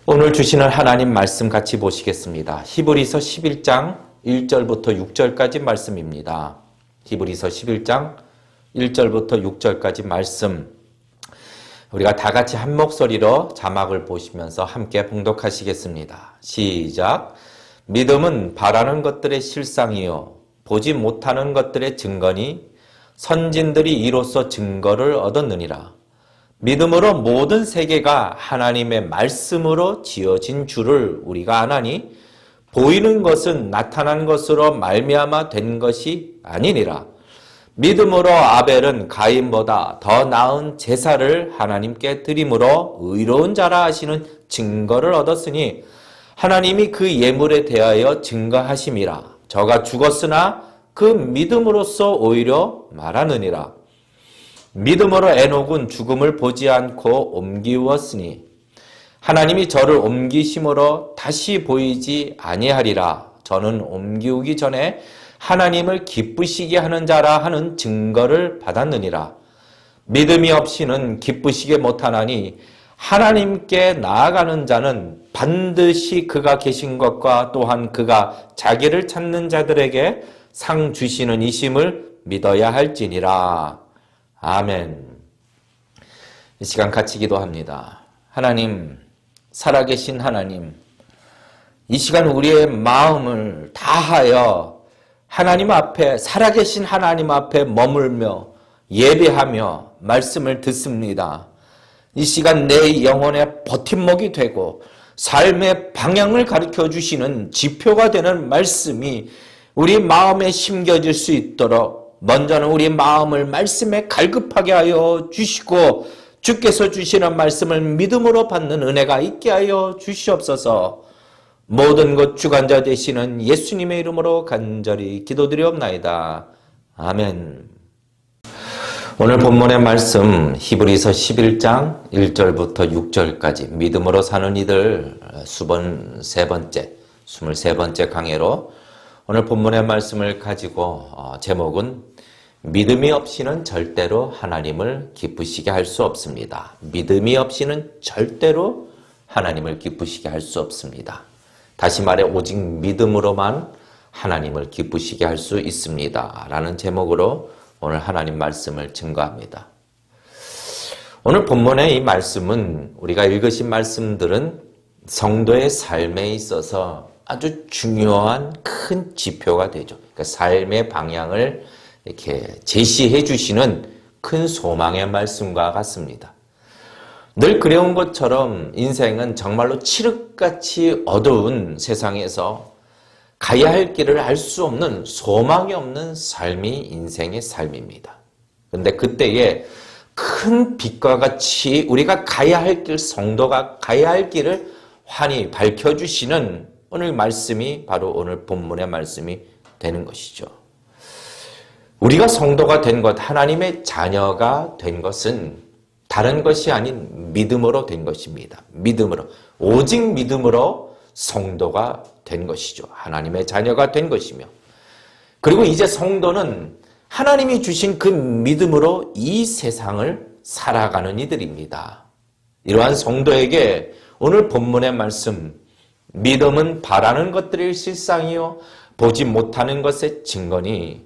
오늘 주시는 하나님 말씀 같이 보시겠습니다. 히브리서 11장 1절부터 6절까지 말씀입니다. 히브리서 11장 1절부터 6절까지 말씀. 우리가 다 같이 한 목소리로 자막을 보시면서 함께 봉독하시겠습니다. 시작. 믿음은 바라는 것들의 실상이요 보지 못하는 것들의 증거니 선진들이 이로써 증거를 얻었느니라. 믿음으로 모든 세계가 하나님의 말씀으로 지어진 줄을 우리가 아나니 보이는 것은 나타난 것으로 말미암아 된 것이 아니니라. 믿음으로 아벨은 가인보다 더 나은 제사를 하나님께 드림으로 의로운 자라 하시는 증거를 얻었으니 하나님이 그 예물에 대하여 증거하심이라. 저가 죽었으나 그 믿음으로써 오히려 말하느니라. 믿음으로 에녹은 죽음을 보지 않고 옮기웠으니 하나님이 저를 옮기심으로 다시 보이지 아니하리라. 저는 옮기우기 전에 하나님을 기쁘시게 하는 자라 하는 증거를 받았느니라. 믿음이 없이는 기쁘시게 못하나니 하나님께 나아가는 자는 반드시 그가 계신 것과 또한 그가 자기를 찾는 자들에게 상 주시는 이심을 믿어야 할지니라. 아멘. 이 시간 같이 기도합니다. 하나님, 살아계신 하나님, 이 시간 우리의 마음을 다하여 하나님 앞에, 살아계신 하나님 앞에 머물며 예배하며 말씀을 듣습니다. 이 시간 내 영혼의 버팀목이 되고 삶의 방향을 가르쳐 주시는 지표가 되는 말씀이 우리 마음에 심겨질 수 있도록 먼저는 우리 마음을 말씀에 갈급하게 하여 주시고 주께서 주시는 말씀을 믿음으로 받는 은혜가 있게 하여 주시옵소서. 모든 것 주관자 되시는 예수님의 이름으로 간절히 기도드리옵나이다. 아멘. 오늘 본문의 말씀 히브리서 11장 1절부터 6절까지 믿음으로 사는 이들 수번 세 번째, 23번째 강해로 오늘 본문의 말씀을 가지고 제목은 믿음이 없이는 절대로 하나님을 기쁘시게 할 수 없습니다. 믿음이 없이는 절대로 하나님을 기쁘시게 할 수 없습니다. 다시 말해 오직 믿음으로만 하나님을 기쁘시게 할 수 있습니다. 라는 제목으로 오늘 하나님 말씀을 증거합니다. 오늘 본문의 이 말씀은 우리가 읽으신 말씀들은 성도의 삶에 있어서 아주 중요한 큰 지표가 되죠. 그러니까 삶의 방향을 이렇게 제시해 주시는 큰 소망의 말씀과 같습니다. 늘 그래온 것처럼 인생은 정말로 칠흑같이 어두운 세상에서 가야 할 길을 알 수 없는 소망이 없는 삶이 인생의 삶입니다. 그런데 그때에 큰 빛과 같이 우리가 가야 할 길, 성도가 가야 할 길을 환히 밝혀주시는 오늘 말씀이 바로 오늘 본문의 말씀이 되는 것이죠. 우리가 성도가 된 것, 하나님의 자녀가 된 것은 다른 것이 아닌 믿음으로 된 것입니다. 믿음으로, 오직 믿음으로 성도가 된 것이죠. 하나님의 자녀가 된 것이며, 그리고 이제 성도는 하나님이 주신 그 믿음으로 이 세상을 살아가는 이들입니다. 이러한 성도에게 오늘 본문의 말씀, 믿음은 바라는 것들의 실상이요 보지 못하는 것의 증거니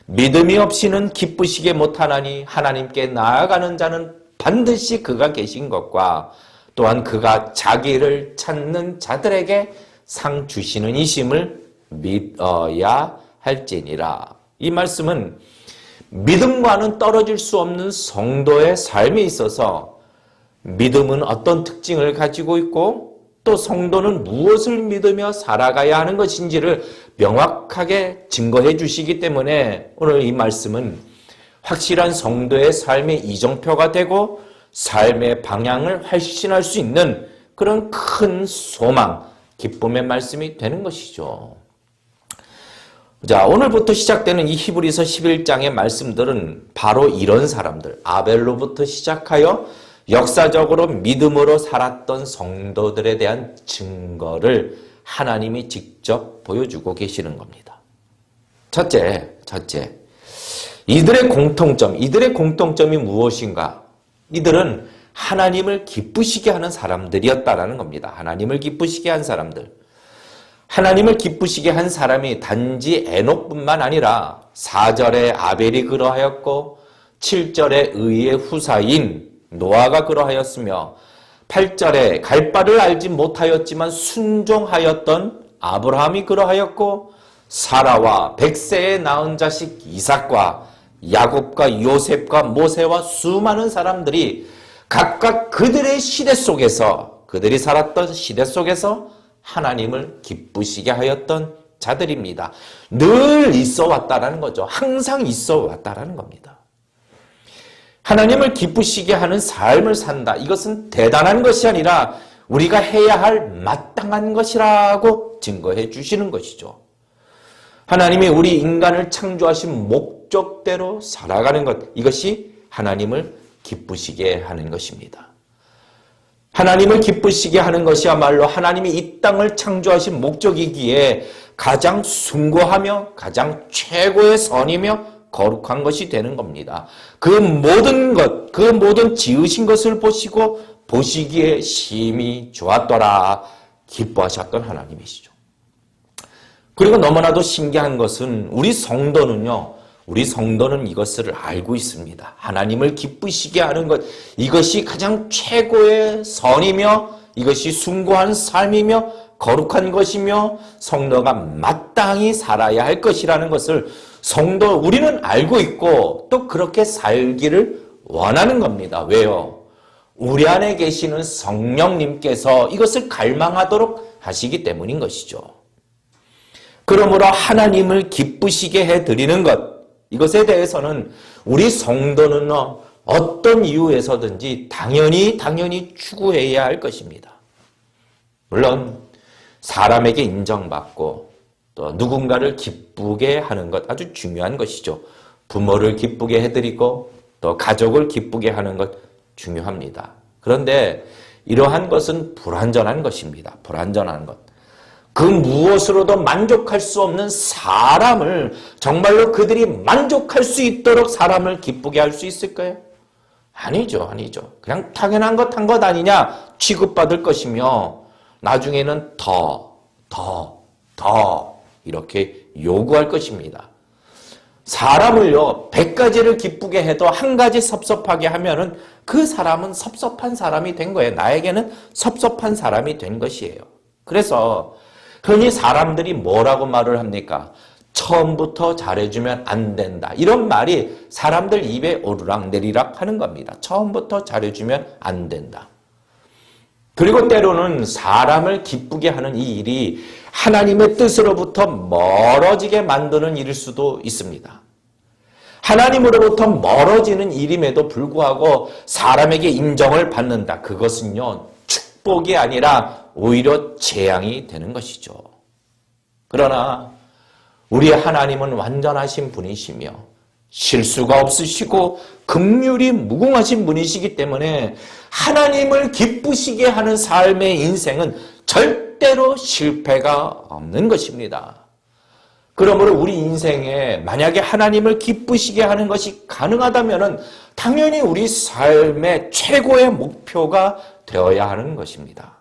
믿음이 없이는 기쁘시게 못하나니 하나님께 나아가는 자는 반드시 그가 계신 것과 또한 그가 자기를 찾는 자들에게 상 주시는 이심을 믿어야 할지니라. 이 말씀은 믿음과는 떨어질 수 없는 성도의 삶에 있어서 믿음은 어떤 특징을 가지고 있고 또 성도는 무엇을 믿으며 살아가야 하는 것인지를 명확하게 증거해 주시기 때문에 오늘 이 말씀은 확실한 성도의 삶의 이정표가 되고 삶의 방향을 확신할 수 있는 그런 큰 소망, 기쁨의 말씀이 되는 것이죠. 자, 오늘부터 시작되는 이 히브리서 11장의 말씀들은 바로 이런 사람들, 아벨로부터 시작하여 역사적으로 믿음으로 살았던 성도들에 대한 증거를 하나님이 직접 보여주고 계시는 겁니다. 첫째, 이들의 공통점이 무엇인가? 이들은 하나님을 기쁘시게 하는 사람들이었다라는 겁니다. 하나님을 기쁘시게 한 사람들. 하나님을 기쁘시게 한 사람이 단지 에녹뿐만 아니라 4절에 아벨이 그러하였고 7절에 의의 후사인 노아가 그러하였으며 8절에 갈 바를 알지 못하였지만 순종하였던 아브라함이 그러하였고 사라와 100세에 낳은 자식 이삭과 야곱과 요셉과 모세와 수많은 사람들이 각각 그들의 시대 속에서 그들이 살았던 시대 속에서 하나님을 기쁘시게 하였던 자들입니다. 늘 있어 왔다라는 거죠. 항상 있어 왔다라는 겁니다. 하나님을 기쁘시게 하는 삶을 산다. 이것은 대단한 것이 아니라 우리가 해야 할 마땅한 것이라고 증거해 주시는 것이죠. 하나님이 우리 인간을 창조하신 목적대로 살아가는 것, 이것이 하나님을 기쁘시게 하는 것입니다. 하나님을 기쁘시게 하는 것이야말로 하나님이 이 땅을 창조하신 목적이기에 가장 숭고하며 가장 최고의 선이며 거룩한 것이 되는 겁니다. 그 모든 것, 그 모든 지으신 것을 보시고 보시기에 심히 좋았더라 기뻐하셨던 하나님이시죠. 그리고 너무나도 신기한 것은 우리 성도는 이것을 알고 있습니다. 하나님을 기쁘시게 하는 것, 이것이 가장 최고의 선이며 이것이 숭고한 삶이며 거룩한 것이며 성도가 마땅히 살아야 할 것이라는 것을 우리는 알고 있고 또 그렇게 살기를 원하는 겁니다. 왜요? 우리 안에 계시는 성령님께서 이것을 갈망하도록 하시기 때문인 것이죠. 그러므로 하나님을 기쁘시게 해드리는 것, 이것에 대해서는 우리 성도는 어떤 이유에서든지 당연히 추구해야 할 것입니다. 물론 사람에게 인정받고 또 누군가를 기쁘게 하는 것 아주 중요한 것이죠. 부모를 기쁘게 해드리고 또 가족을 기쁘게 하는 것 중요합니다. 그런데 이러한 것은 불완전한 것입니다. 불완전한 것. 그 무엇으로도 만족할 수 없는 사람을 정말로 그들이 만족할 수 있도록 사람을 기쁘게 할 수 있을까요? 아니죠. 그냥 당연한 것 한 것 아니냐 취급받을 것이며 나중에는 더 이렇게 요구할 것입니다. 사람을요 100가지를 기쁘게 해도 한 가지 섭섭하게 하면은 그 사람은 섭섭한 사람이 된 거예요. 나에게는 섭섭한 사람이 된 것이에요. 그래서 흔히 사람들이 뭐라고 말을 합니까? 처음부터 잘해주면 안 된다. 이런 말이 사람들 입에 오르락 내리락 하는 겁니다. 처음부터 잘해주면 안 된다. 그리고 때로는 사람을 기쁘게 하는 이 일이 하나님의 뜻으로부터 멀어지게 만드는 일일 수도 있습니다. 하나님으로부터 멀어지는 일임에도 불구하고 사람에게 인정을 받는다. 그것은요, 축복이 아니라 오히려 재앙이 되는 것이죠. 그러나 우리 하나님은 완전하신 분이시며 실수가 없으시고 긍휼이 무궁하신 분이시기 때문에 하나님을 기쁘시게 하는 삶의 인생은 절대로 실패가 없는 것입니다. 그러므로 우리 인생에 만약에 하나님을 기쁘시게 하는 것이 가능하다면 당연히 우리 삶의 최고의 목표가 되어야 하는 것입니다.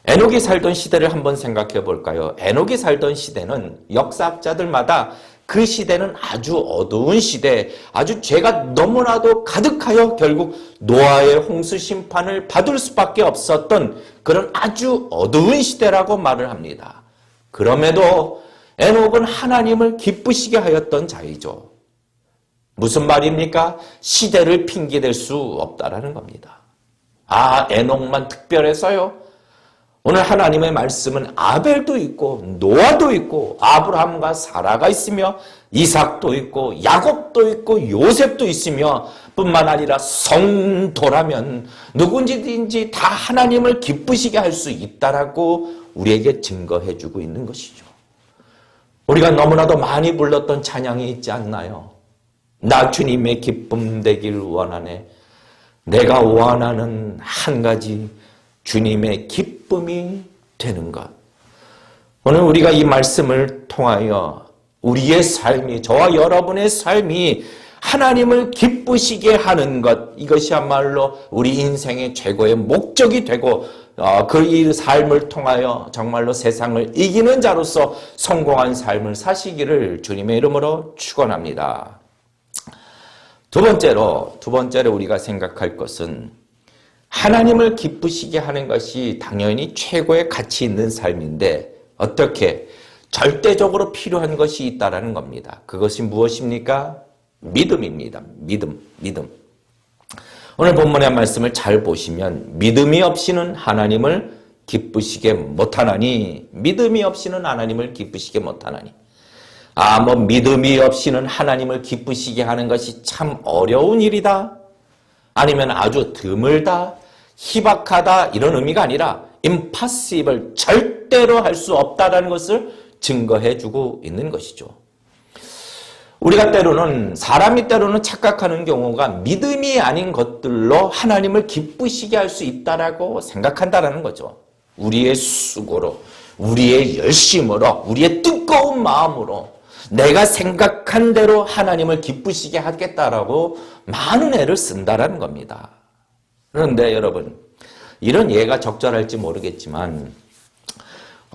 에녹이 살던 시대를 한번 생각해 볼까요? 에녹이 살던 시대는 역사학자들마다 그 시대는 아주 어두운 시대, 아주 죄가 너무나도 가득하여 결국 노아의 홍수 심판을 받을 수밖에 없었던 그런 아주 어두운 시대라고 말을 합니다. 그럼에도 에녹은 하나님을 기쁘시게 하였던 자이죠. 무슨 말입니까? 시대를 핑계댈 수 없다라는 겁니다. 아, 에녹만 특별해서요? 오늘 하나님의 말씀은 아벨도 있고 노아도 있고 아브라함과 사라가 있으며 이삭도 있고 야곱도 있고 요셉도 있으며 뿐만 아니라 성도라면 누군지든지 다 하나님을 기쁘시게 할 수 있다라고 우리에게 증거해 주고 있는 것이죠. 우리가 너무나도 많이 불렀던 찬양이 있지 않나요? 나 주님의 기쁨 되길 원하네. 내가 원하는 한 가지 주님의 기쁨이 되는 것. 오늘 우리가 이 말씀을 통하여 우리의 삶이, 저와 여러분의 삶이 하나님을 기쁘시게 하는 것, 이것이야말로 우리 인생의 최고의 목적이 되고 그 이 삶을 통하여 정말로 세상을 이기는 자로서 성공한 삶을 사시기를 주님의 이름으로 축원합니다. 두 번째로 우리가 생각할 것은 하나님을 기쁘시게 하는 것이 당연히 최고의 가치 있는 삶인데 어떻게 절대적으로 필요한 것이 있다라는 겁니다. 그것이 무엇입니까? 믿음입니다. 믿음. 오늘 본문의 말씀을 잘 보시면 믿음이 없이는 하나님을 기쁘시게 못하나니, 믿음이 없이는 하나님을 기쁘시게 못하나니. 믿음이 없이는 하나님을 기쁘시게 하는 것이 참 어려운 일이다. 아니면 아주 드물다, 희박하다 이런 의미가 아니라 impossible, 절대로 할 수 없다라는 것을 증거해주고 있는 것이죠. 사람이 때로는 착각하는 경우가 믿음이 아닌 것들로 하나님을 기쁘시게 할 수 있다라고 생각한다라는 거죠. 우리의 수고로, 우리의 열심으로, 우리의 뜨거운 마음으로 내가 생각한 대로 하나님을 기쁘시게 하겠다라고 많은 애를 쓴다라는 겁니다. 그런데 여러분, 이런 예가 적절할지 모르겠지만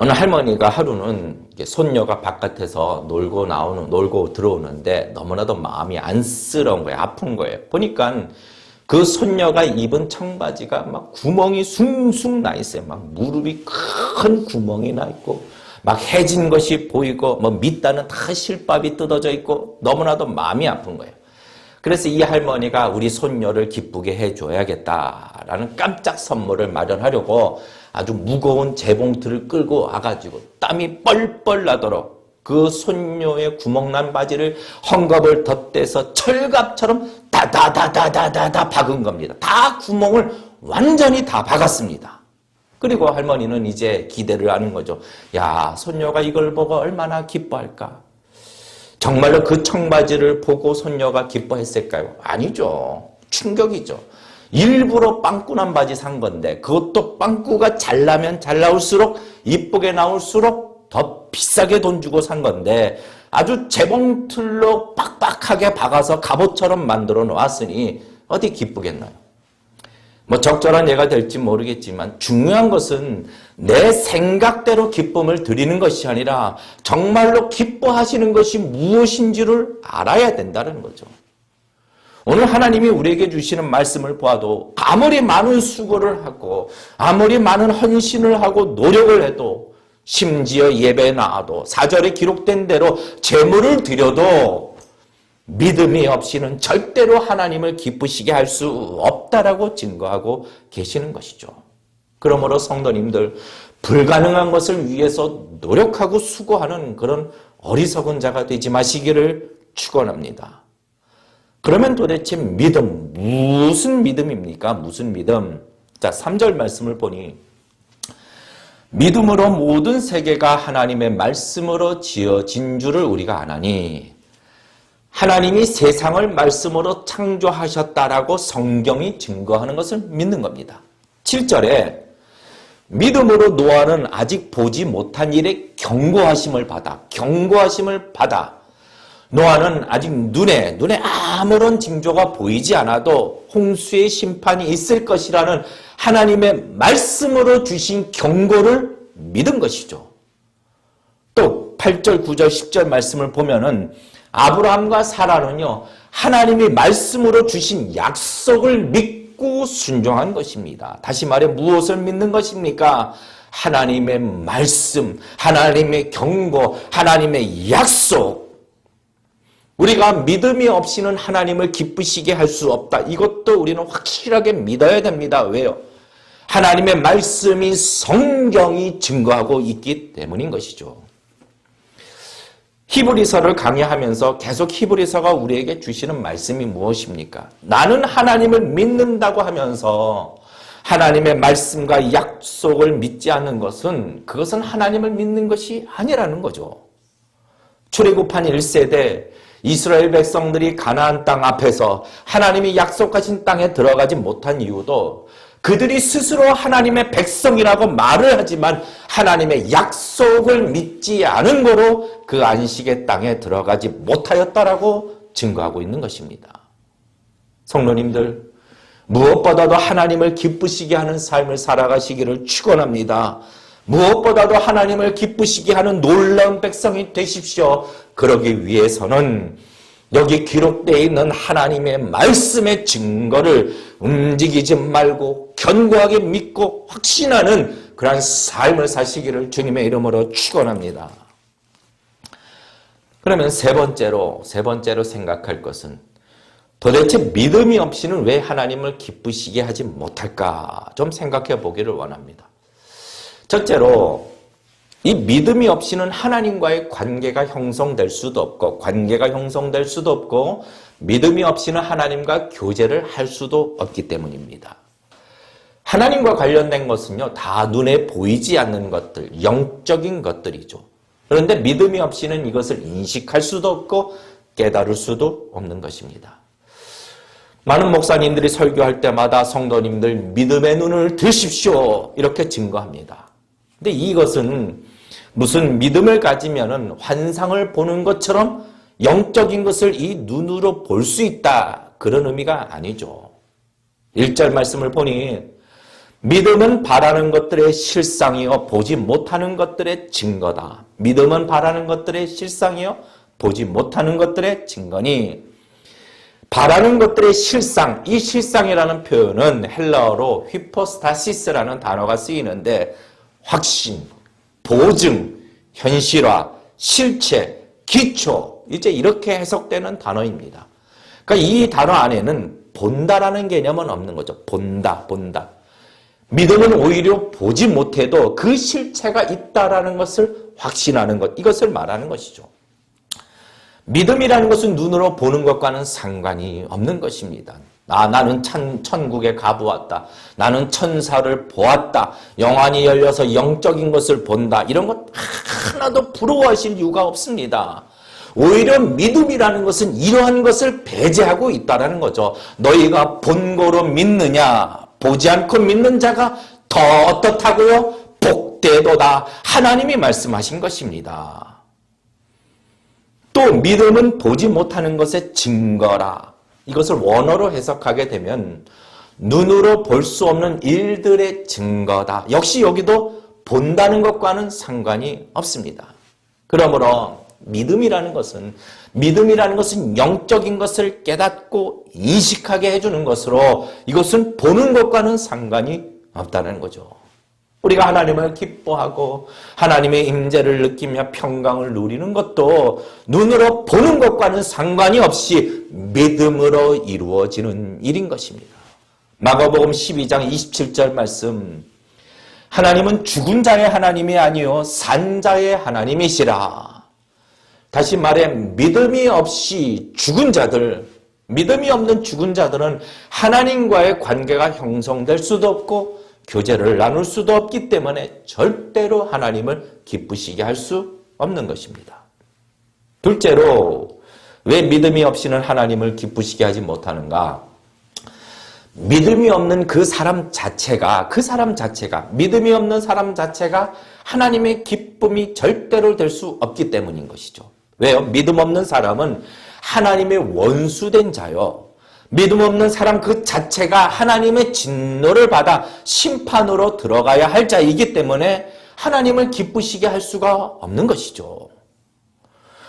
어느 할머니가 하루는 손녀가 바깥에서 놀고 들어오는데 너무나도 마음이 안쓰러운 거예요. 아픈 거예요. 보니까 그 손녀가 입은 청바지가 막 구멍이 숭숭 나 있어요. 막 무릎이 큰 구멍이 나 있고 막 해진 것이 보이고 밑단은 다 실밥이 뜯어져 있고 너무나도 마음이 아픈 거예요. 그래서 이 할머니가 우리 손녀를 기쁘게 해줘야겠다라는 깜짝 선물을 마련하려고 아주 무거운 재봉틀을 끌고 와가지고 땀이 뻘뻘 나도록 그 손녀의 구멍난 바지를 헝겊을 덧대서 철갑처럼 다다다다다다다 박은 겁니다. 다 구멍을 완전히 다 박았습니다. 그리고 할머니는 이제 기대를 하는 거죠. 야, 손녀가 이걸 보고 얼마나 기뻐할까? 정말로 그 청바지를 보고 손녀가 기뻐했을까요? 아니죠. 충격이죠. 일부러 빵꾸난 바지 산 건데 그것도 빵꾸가 잘 나면 잘 나올수록 이쁘게 나올수록 더 비싸게 돈 주고 산 건데 아주 재봉틀로 빡빡하게 박아서 갑옷처럼 만들어 놓았으니 어디 기쁘겠나요? 적절한 예가 될지 모르겠지만 중요한 것은 내 생각대로 기쁨을 드리는 것이 아니라 정말로 기뻐하시는 것이 무엇인지를 알아야 된다는 거죠. 오늘 하나님이 우리에게 주시는 말씀을 보아도 아무리 많은 수고를 하고 아무리 많은 헌신을 하고 노력을 해도 심지어 예배에 나와도 4절에 기록된 대로 제물을 드려도 믿음이 없이는 절대로 하나님을 기쁘시게 할 수 없다라고 증거하고 계시는 것이죠. 그러므로 성도님들, 불가능한 것을 위해서 노력하고 수고하는 그런 어리석은 자가 되지 마시기를 축원합니다. 그러면 도대체 믿음, 무슨 믿음입니까? 무슨 믿음? 자, 3절 말씀을 보니 믿음으로 모든 세계가 하나님의 말씀으로 지어진 줄을 우리가 아나니, 하나님이 세상을 말씀으로 창조하셨다라고 성경이 증거하는 것을 믿는 겁니다. 7절에 믿음으로 노아는 아직 보지 못한 일에 경고하심을 받아 노아는 아직 눈에 아무런 징조가 보이지 않아도 홍수의 심판이 있을 것이라는 하나님의 말씀으로 주신 경고를 믿은 것이죠. 또 8절, 9절, 10절 말씀을 보면은 아브라함과 사라는요, 하나님이 말씀으로 주신 약속을 믿고 순종한 것입니다. 다시 말해 무엇을 믿는 것입니까? 하나님의 말씀, 하나님의 경고, 하나님의 약속. 우리가 믿음이 없이는 하나님을 기쁘시게 할 수 없다. 이것도 우리는 확실하게 믿어야 됩니다. 왜요? 하나님의 말씀이 성경이 증거하고 있기 때문인 것이죠. 히브리서를 강의하면서 계속 히브리서가 우리에게 주시는 말씀이 무엇입니까? 나는 하나님을 믿는다고 하면서 하나님의 말씀과 약속을 믿지 않는 것은 그것은 하나님을 믿는 것이 아니라는 거죠. 출애굽한 1세대 이스라엘 백성들이 가나안 땅 앞에서 하나님이 약속하신 땅에 들어가지 못한 이유도 그들이 스스로 하나님의 백성이라고 말을 하지만 하나님의 약속을 믿지 않은 거로 그 안식의 땅에 들어가지 못하였다라고 증거하고 있는 것입니다. 성도님들, 무엇보다도 하나님을 기쁘시게 하는 삶을 살아가시기를 축원합니다. 무엇보다도 하나님을 기쁘시게 하는 놀라운 백성이 되십시오. 그러기 위해서는 여기 기록되어 있는 하나님의 말씀의 증거를 움직이지 말고 견고하게 믿고 확신하는 그러한 삶을 사시기를 주님의 이름으로 축원합니다. 그러면 세 번째로 생각할 것은 도대체 믿음이 없이는 왜 하나님을 기쁘시게 하지 못할까 좀 생각해 보기를 원합니다. 첫째로 이 믿음이 없이는 하나님과의 관계가 형성될 수도 없고 믿음이 없이는 하나님과 교제를 할 수도 없기 때문입니다. 하나님과 관련된 것은요, 다 눈에 보이지 않는 것들, 영적인 것들이죠. 그런데 믿음이 없이는 이것을 인식할 수도 없고 깨달을 수도 없는 것입니다. 많은 목사님들이 설교할 때마다 성도님들 믿음의 눈을 드십시오 이렇게 증거합니다. 근데 이것은 무슨 믿음을 가지면은 환상을 보는 것처럼 영적인 것을 이 눈으로 볼 수 있다 그런 의미가 아니죠. 1절 말씀을 보니 믿음은 바라는 것들의 실상이요 보지 못하는 것들의 증거다. 믿음은 바라는 것들의 실상이요 보지 못하는 것들의 증거니 바라는 것들의 실상, 이 실상이라는 표현은 헬라어로 휘포스타시스라는 단어가 쓰이는데 확신, 보증, 현실화, 실체, 기초 이제 이렇게 해석되는 단어입니다. 그러니까 이 단어 안에는 본다라는 개념은 없는 거죠. 본다. 믿음은 오히려 보지 못해도 그 실체가 있다라는 것을 확신하는 것, 이것을 말하는 것이죠. 믿음이라는 것은 눈으로 보는 것과는 상관이 없는 것입니다. 나는 천국에 가보았다. 나는 천사를 보았다. 영안이 열려서 영적인 것을 본다. 이런 것 하나도 부러워하실 이유가 없습니다. 오히려 믿음이라는 것은 이러한 것을 배제하고 있다는 거죠. 너희가 본고로 믿느냐? 보지 않고 믿는 자가 더 어떻다고요? 복되도다. 하나님이 말씀하신 것입니다. 또 믿음은 보지 못하는 것의 증거라. 이것을 원어로 해석하게 되면 눈으로 볼 수 없는 일들의 증거다. 역시 여기도 본다는 것과는 상관이 없습니다. 그러므로 믿음이라는 것은 영적인 것을 깨닫고 인식하게 해주는 것으로 이것은 보는 것과는 상관이 없다는 거죠. 우리가 하나님을 기뻐하고 하나님의 임재를 느끼며 평강을 누리는 것도 눈으로 보는 것과는 상관이 없이 믿음으로 이루어지는 일인 것입니다. 마가복음 12장 27절 말씀, 하나님은 죽은 자의 하나님이 아니요 산 자의 하나님이시라. 다시 말해 믿음이 없이 죽은 자들, 믿음이 없는 죽은 자들은 하나님과의 관계가 형성될 수도 없고 교제를 나눌 수도 없기 때문에 절대로 하나님을 기쁘시게 할 수 없는 것입니다. 둘째로 왜 믿음이 없이는 하나님을 기쁘시게 하지 못하는가? 믿음이 없는 그 사람 자체가 믿음이 없는 사람 자체가 하나님의 기쁨이 절대로 될 수 없기 때문인 것이죠. 왜요? 믿음 없는 사람은 하나님의 원수된 자요. 믿음 없는 사람 그 자체가 하나님의 진노를 받아 심판으로 들어가야 할 자이기 때문에 하나님을 기쁘시게 할 수가 없는 것이죠.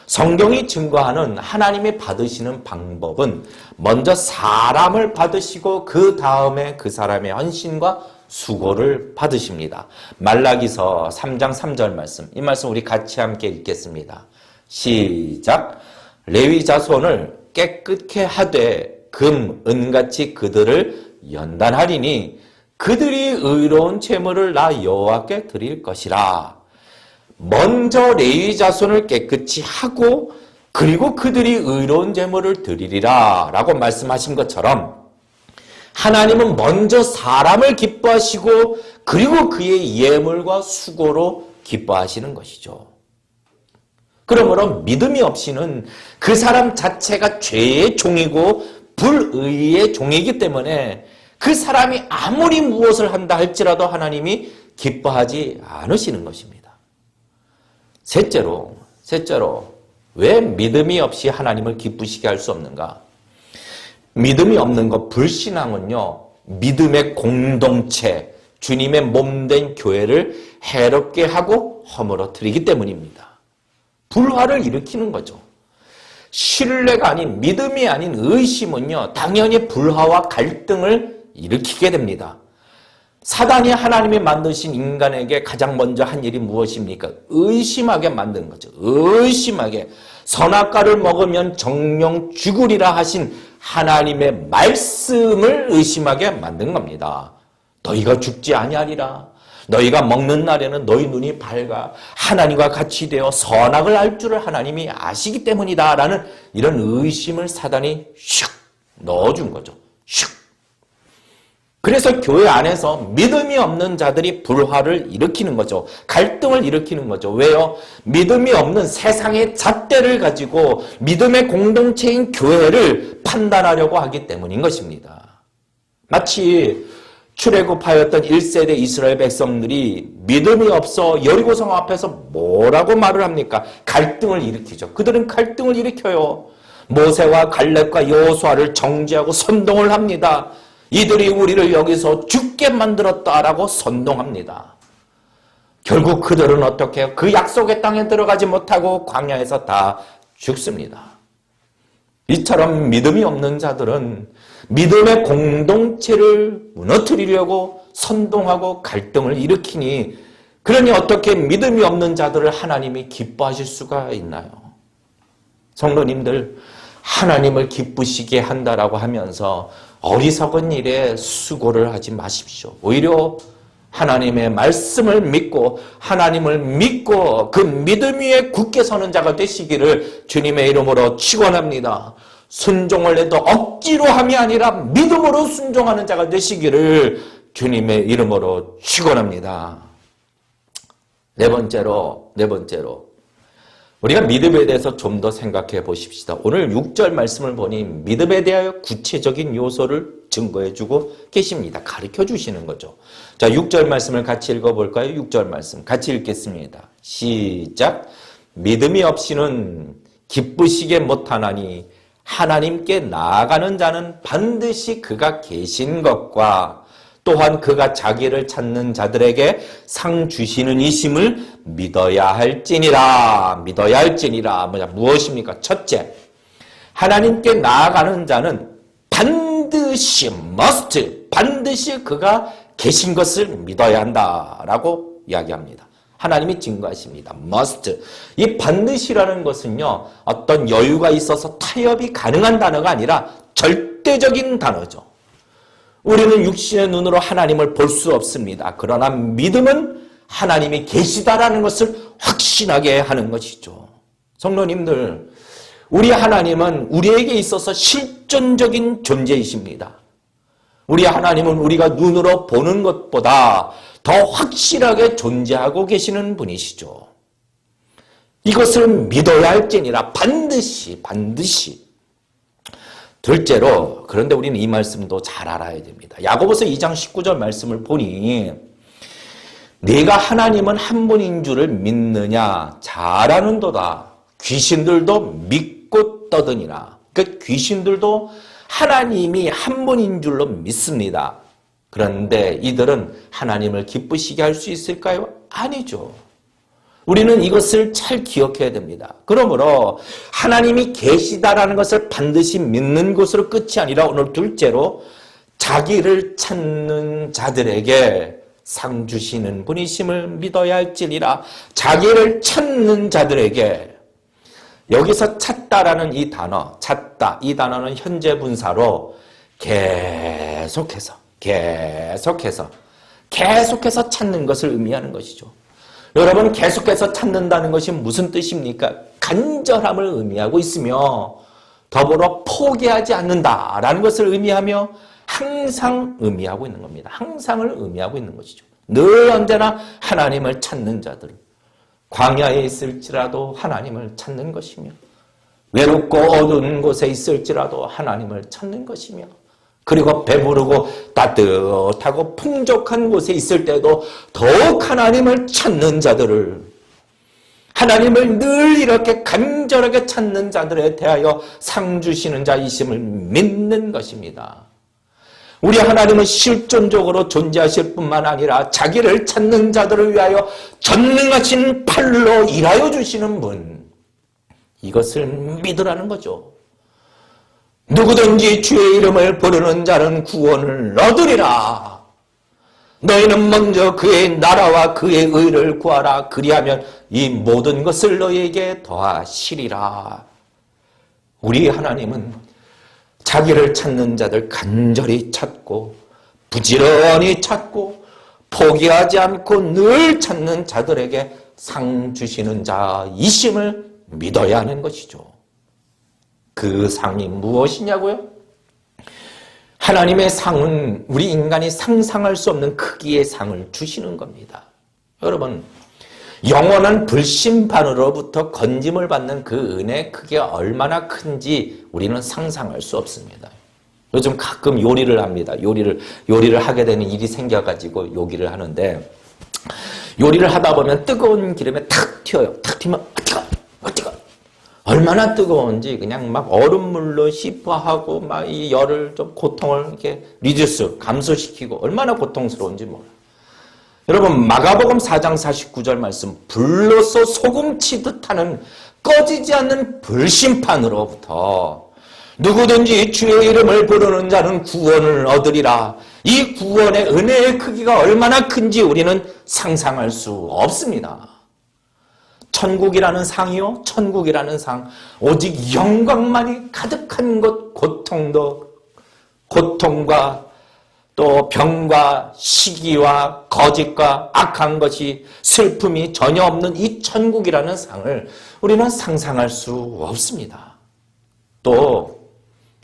성경이 증거하는 하나님이 받으시는 방법은 먼저 사람을 받으시고 그 다음에 그 사람의 헌신과 수고를 받으십니다. 말라기서 3장 3절 말씀, 이 말씀 우리 같이 함께 읽겠습니다. 시작. 레위 자손을 깨끗게 하되 금, 은같이 그들을 연단하리니 그들이 의로운 제물을 나 여호와께 드릴 것이라. 먼저 레위 자손을 깨끗이 하고 그리고 그들이 의로운 제물을 드리리라 라고 말씀하신 것처럼 하나님은 먼저 사람을 기뻐하시고 그리고 그의 예물과 수고로 기뻐하시는 것이죠. 그러므로 믿음이 없이는 그 사람 자체가 죄의 종이고 불의의 종이기 때문에 그 사람이 아무리 무엇을 한다 할지라도 하나님이 기뻐하지 않으시는 것입니다. 셋째로 왜 믿음이 없이 하나님을 기쁘시게 할 수 없는가? 믿음이 없는 것, 불신앙은요, 믿음의 공동체, 주님의 몸된 교회를 해롭게 하고 허물어뜨리기 때문입니다. 불화를 일으키는 거죠. 신뢰가 아닌, 믿음이 아닌 의심은요, 당연히 불화와 갈등을 일으키게 됩니다. 사단이 하나님이 만드신 인간에게 가장 먼저 한 일이 무엇입니까? 의심하게 만드는 거죠. 의심하게. 선악과를 먹으면 정령 죽으리라 하신 하나님의 말씀을 의심하게 만든 겁니다. 너희가 죽지 아니하리라. 너희가 먹는 날에는 너희 눈이 밝아 하나님과 같이 되어 선악을 알 줄을 하나님이 아시기 때문이다 라는 이런 의심을 사단이 슉 넣어준 거죠. 슉. 그래서 교회 안에서 믿음이 없는 자들이 불화를 일으키는 거죠. 갈등을 일으키는 거죠. 왜요? 믿음이 없는 세상의 잣대를 가지고 믿음의 공동체인 교회를 판단하려고 하기 때문인 것입니다. 마치 출애굽하였던 1세대 이스라엘 백성들이 믿음이 없어 여리고성 앞에서 뭐라고 말을 합니까? 갈등을 일으키죠. 그들은 갈등을 일으켜요. 모세와 갈렙과 여호수아를 정죄하고 선동을 합니다. 이들이 우리를 여기서 죽게 만들었다라고 선동합니다. 결국 그들은 어떻게 해요? 그 약속의 땅에 들어가지 못하고 광야에서 다 죽습니다. 이처럼 믿음이 없는 자들은 믿음의 공동체를 무너뜨리려고 선동하고 갈등을 일으키니, 그러니 어떻게 믿음이 없는 자들을 하나님이 기뻐하실 수가 있나요? 성도님들, 하나님을 기쁘시게 한다라고 하면서 어리석은 일에 수고를 하지 마십시오. 오히려 하나님의 말씀을 믿고 하나님을 믿고 그 믿음 위에 굳게 서는 자가 되시기를 주님의 이름으로 축원합니다. 순종을 해도 억지로 함이 아니라 믿음으로 순종하는 자가 되시기를 주님의 이름으로 축원합니다. 네 번째로 우리가 믿음에 대해서 좀 더 생각해 보십시다. 오늘 6절 말씀을 보니 믿음에 대하여 구체적인 요소를 증거해 주고 계십니다. 가르쳐 주시는 거죠. 자, 6절 말씀을 같이 읽어볼까요? 6절 말씀 같이 읽겠습니다. 시작. 믿음이 없이는 기쁘시게 못하나니 하나님께 나아가는 자는 반드시 그가 계신 것과 또한 그가 자기를 찾는 자들에게 상 주시는 이심을 믿어야 할지니라. 무엇입니까? 첫째, 하나님께 나아가는 자는 반드시 반드시 그가 계신 것을 믿어야 한다라고 이야기합니다. 하나님이 증거하십니다. 이 반드시라는 것은요, 어떤 여유가 있어서 타협이 가능한 단어가 아니라 절대적인 단어죠. 우리는 육신의 눈으로 하나님을 볼 수 없습니다. 그러나 믿음은 하나님이 계시다라는 것을 확신하게 하는 것이죠. 성도님들, 우리 하나님은 우리에게 있어서 실존적인 존재이십니다. 우리 하나님은 우리가 눈으로 보는 것보다 더 확실하게 존재하고 계시는 분이시죠. 이것을 믿어야 할지니라. 반드시. 둘째로, 그런데 우리는 이 말씀도 잘 알아야 됩니다. 야고보서 2장 19절 말씀을 보니 네가 하나님은 한 분인 줄을 믿느냐? 잘 아는도다. 귀신들도 믿고 떠드니라. 그러니까 귀신들도 하나님이 한 분인 줄로 믿습니다. 그런데 이들은 하나님을 기쁘시게 할 수 있을까요? 아니죠. 우리는 이것을 잘 기억해야 됩니다. 그러므로 하나님이 계시다라는 것을 반드시 믿는 것으로 끝이 아니라 오늘 둘째로 자기를 찾는 자들에게 상 주시는 분이심을 믿어야 할지니라. 자기를 찾는 자들에게, 여기서 찾다라는 이 단어, 찾다, 이 단어는 현재 분사로 계속해서 찾는 것을 의미하는 것이죠. 여러분, 계속해서 찾는다는 것이 무슨 뜻입니까? 간절함을 의미하고 있으며 더불어 포기하지 않는다라는 것을 의미하며 항상 의미하고 있는 겁니다. 항상을 의미하고 있는 것이죠. 늘 언제나 하나님을 찾는 자들, 광야에 있을지라도 하나님을 찾는 것이며 외롭고 어두운 곳에 있을지라도 하나님을 찾는 것이며, 그리고 배부르고 따뜻하고 풍족한 곳에 있을 때도 더욱 하나님을 찾는 자들을, 하나님을 늘 이렇게 간절하게 찾는 자들에 대하여 상 주시는 자이심을 믿는 것입니다. 우리 하나님은 실존적으로 존재하실 뿐만 아니라 자기를 찾는 자들을 위하여 전능하신 팔로 일하여 주시는 분, 이것을 믿으라는 거죠. 누구든지 주의 이름을 부르는 자는 구원을 얻으리라. 너희는 먼저 그의 나라와 그의 의를 구하라. 그리하면 이 모든 것을 너희에게 더하시리라. 우리 하나님은 자기를 찾는 자들 간절히 찾고 부지런히 찾고 포기하지 않고 늘 찾는 자들에게 상 주시는 자이심을 믿어야 하는 것이죠. 그 상이 무엇이냐고요? 하나님의 상은 우리 인간이 상상할 수 없는 크기의 상을 주시는 겁니다. 여러분, 영원한 불심판으로부터 건짐을 받는 그 은혜의 크기가 얼마나 큰지 우리는 상상할 수 없습니다. 요즘 가끔 요리를 합니다. 요리를 하게 되는 일이 생겨가지고 요리를 하는데, 요리를 하다 보면 뜨거운 기름에 탁 튀어요. 탁 튀면 뜨거. 얼마나 뜨거운지 그냥 막 얼음물로 씹어하고 막 이 열을 좀 고통을 이렇게 감소시키고 얼마나 고통스러운지 몰라요. 여러분, 마가복음 4장 49절 말씀, 불로서 소금 치듯 하는 꺼지지 않는 불심판으로부터 누구든지 주의 이름을 부르는 자는 구원을 얻으리라. 이 구원의 은혜의 크기가 얼마나 큰지 우리는 상상할 수 없습니다. 천국이라는 상이요, 천국이라는 상, 오직 영광만이 가득한 것, 고통과 또 병과 시기와 거짓과 악한 것이 슬픔이 전혀 없는 이 천국이라는 상을 우리는 상상할 수 없습니다. 또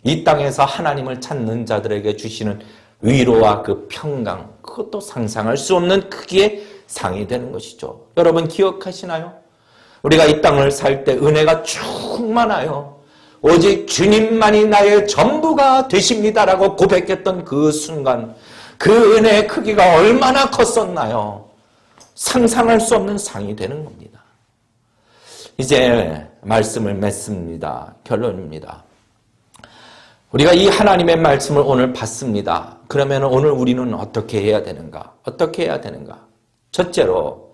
이 땅에서 하나님을 찾는 자들에게 주시는 위로와 그 평강, 그것도 상상할 수 없는 크기의 상이 되는 것이죠. 여러분 기억하시나요? 우리가 이 땅을 살 때 은혜가 충만하여 오직 주님만이 나의 전부가 되십니다라고 고백했던 그 순간, 그 은혜의 크기가 얼마나 컸었나요? 상상할 수 없는 상이 되는 겁니다. 이제 말씀을 맺습니다. 결론입니다. 우리가 이 하나님의 말씀을 오늘 봤습니다. 그러면 오늘 우리는 어떻게 해야 되는가? 첫째로,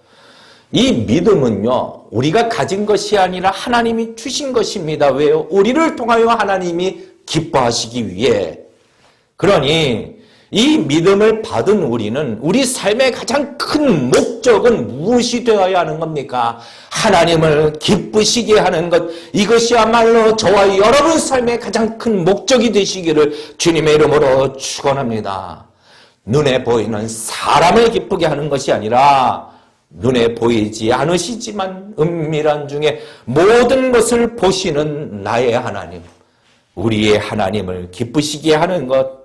이 믿음은요, 우리가 가진 것이 아니라 하나님이 주신 것입니다. 왜요? 우리를 통하여 하나님이 기뻐하시기 위해. 그러니 이 믿음을 받은 우리는 우리 삶의 가장 큰 목적은 무엇이 되어야 하는 겁니까? 하나님을 기쁘시게 하는 것, 이것이야말로 저와 여러분 삶의 가장 큰 목적이 되시기를 주님의 이름으로 축원합니다. 눈에 보이는 사람을 기쁘게 하는 것이 아니라 눈에 보이지 않으시지만 은밀한 중에 모든 것을 보시는 나의 하나님, 우리의 하나님을 기쁘시게 하는 것,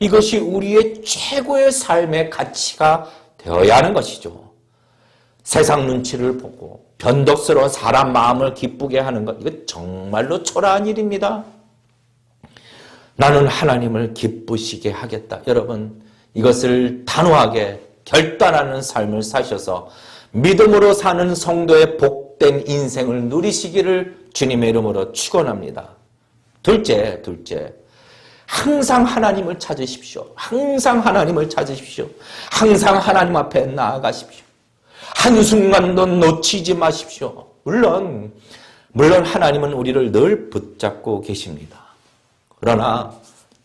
이것이 우리의 최고의 삶의 가치가 되어야 하는 것이죠. 세상 눈치를 보고 변덕스러운 사람 마음을 기쁘게 하는 것, 이거 정말로 초라한 일입니다. 나는 하나님을 기쁘시게 하겠다. 여러분, 이것을 단호하게 결단하는 삶을 사셔서 믿음으로 사는 성도의 복된 인생을 누리시기를 주님의 이름으로 축원합니다. 둘째, 항상 하나님을 찾으십시오. 항상 하나님 앞에 나아가십시오. 한순간도 놓치지 마십시오. 물론 하나님은 우리를 늘 붙잡고 계십니다. 그러나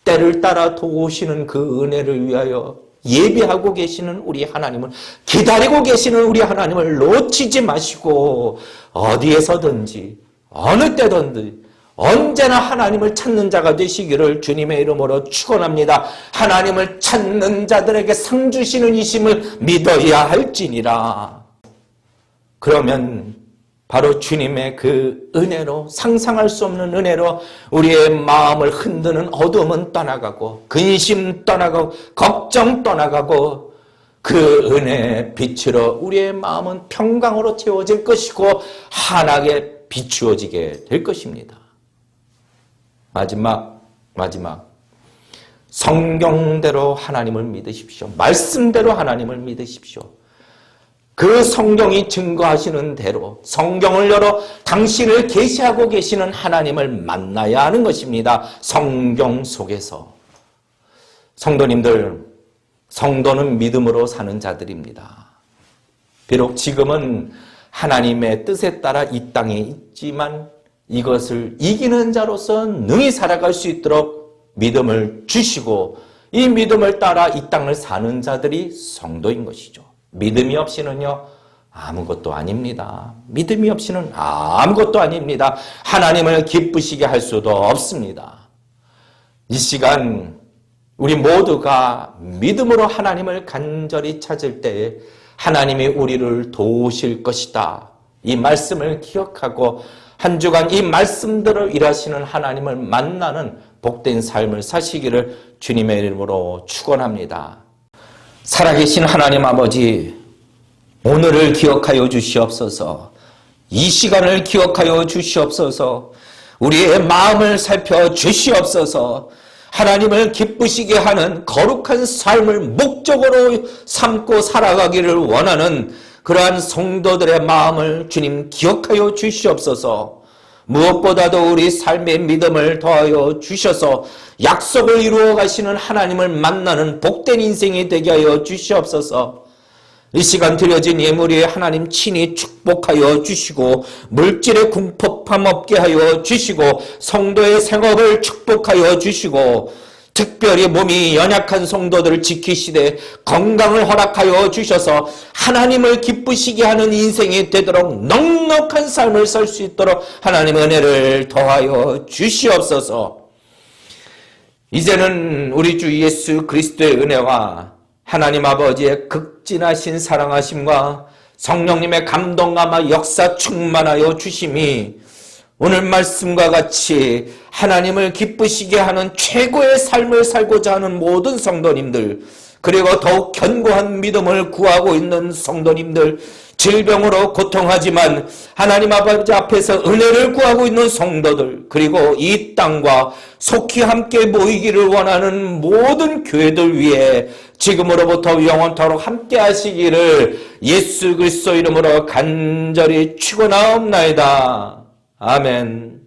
때를 따라 도우시는 그 은혜를 위하여 예비하고 계시는 우리 하나님을, 기다리고 계시는 우리 하나님을 놓치지 마시고 어디에서든지 어느 때든지 언제나 하나님을 찾는 자가 되시기를 주님의 이름으로 축원합니다. 하나님을 찾는 자들에게 상 주시는 이심을 믿어야 할지니라. 그러면 바로 주님의 그 은혜로, 상상할 수 없는 은혜로 우리의 마음을 흔드는 어둠은 떠나가고, 근심 떠나가고, 걱정 떠나가고, 그 은혜의 빛으로 우리의 마음은 평강으로 채워질 것이고 환하게 비추어지게 될 것입니다. 마지막, 성경대로 하나님을 믿으십시오. 말씀대로 하나님을 믿으십시오. 그 성경이 증거하시는 대로 성경을 열어 당신을 계시하고 계시는 하나님을 만나야 하는 것입니다. 성경 속에서. 성도님들, 성도는 믿음으로 사는 자들입니다. 비록 지금은 하나님의 뜻에 따라 이 땅에 있지만 이것을 이기는 자로서 능히 살아갈 수 있도록 믿음을 주시고 이 믿음을 따라 이 땅을 사는 자들이 성도인 것이죠. 믿음이 없이는요, 아무것도 아닙니다. 믿음이 없이는 아무것도 아닙니다. 하나님을 기쁘시게 할 수도 없습니다. 이 시간 우리 모두가 믿음으로 하나님을 간절히 찾을 때에 하나님이 우리를 도우실 것이다. 이 말씀을 기억하고 한 주간 이 말씀대로 일하시는 하나님을 만나는 복된 삶을 사시기를 주님의 이름으로 축원합니다. 살아계신 하나님 아버지, 오늘을 기억하여 주시옵소서. 이 시간을 기억하여 주시옵소서. 우리의 마음을 살펴 주시옵소서. 하나님을 기쁘시게 하는 거룩한 삶을 목적으로 삼고 살아가기를 원하는 그러한 성도들의 마음을 주님 기억하여 주시옵소서. 무엇보다도 우리 삶의 믿음을 더하여 주셔서 약속을 이루어 가시는 하나님을 만나는 복된 인생이 되게 하여 주시옵소서. 이 시간 드려진 예물이 하나님 친히 축복하여 주시고 물질의 궁핍함 없게 하여 주시고 성도의 생업을 축복하여 주시고 특별히 몸이 연약한 성도들을 지키시되 건강을 허락하여 주셔서 하나님을 기쁘시게 하는 인생이 되도록 넉넉한 삶을 살 수 있도록 하나님의 은혜를 더하여 주시옵소서. 이제는 우리 주 예수 그리스도의 은혜와 하나님 아버지의 극진하신 사랑하심과 성령님의 감동감화 역사 충만하여 주심이 오늘 말씀과 같이 하나님을 기쁘시게 하는 최고의 삶을 살고자 하는 모든 성도님들, 그리고 더욱 견고한 믿음을 구하고 있는 성도님들, 질병으로 고통하지만 하나님 아버지 앞에서 은혜를 구하고 있는 성도들, 그리고 이 땅과 속히 함께 모이기를 원하는 모든 교회들 위해 지금으로부터 영원토록 함께 하시기를 예수 그리스도 이름으로 간절히 축원하옵나이다. 아멘.